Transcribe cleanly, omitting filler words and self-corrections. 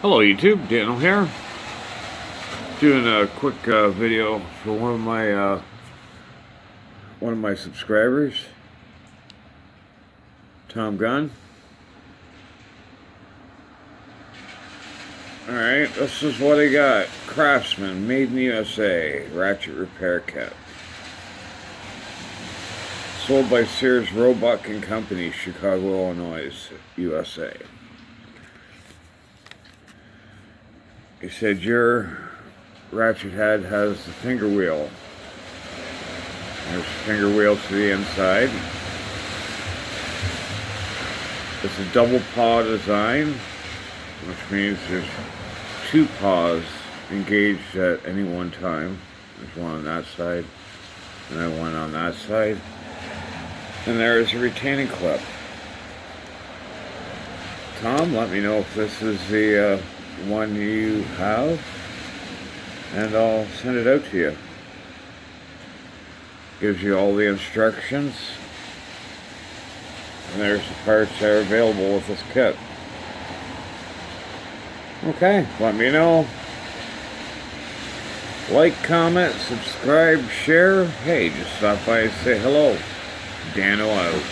Hello YouTube, Daniel here. Doing a quick video for one of my subscribers, Tom Gunn. Alright, this is what I got. Craftsman, made in the USA, ratchet repair kit. Sold by Sears Roebuck and Company, Chicago, Illinois, USA. He said your ratchet head has the finger wheel. There's finger wheels to the inside. It's a double paw design, which means there's two paws engaged at any one time. There's one on that side, and then one on that side. And there's a retaining clip. Tom, let me know if this is the one you have, and I'll send it out to you. Gives you all the instructions, and there's the parts that are available with this kit. Okay, let me know. Like, comment, subscribe, share. Hey, just stop by and say hello. Dano out.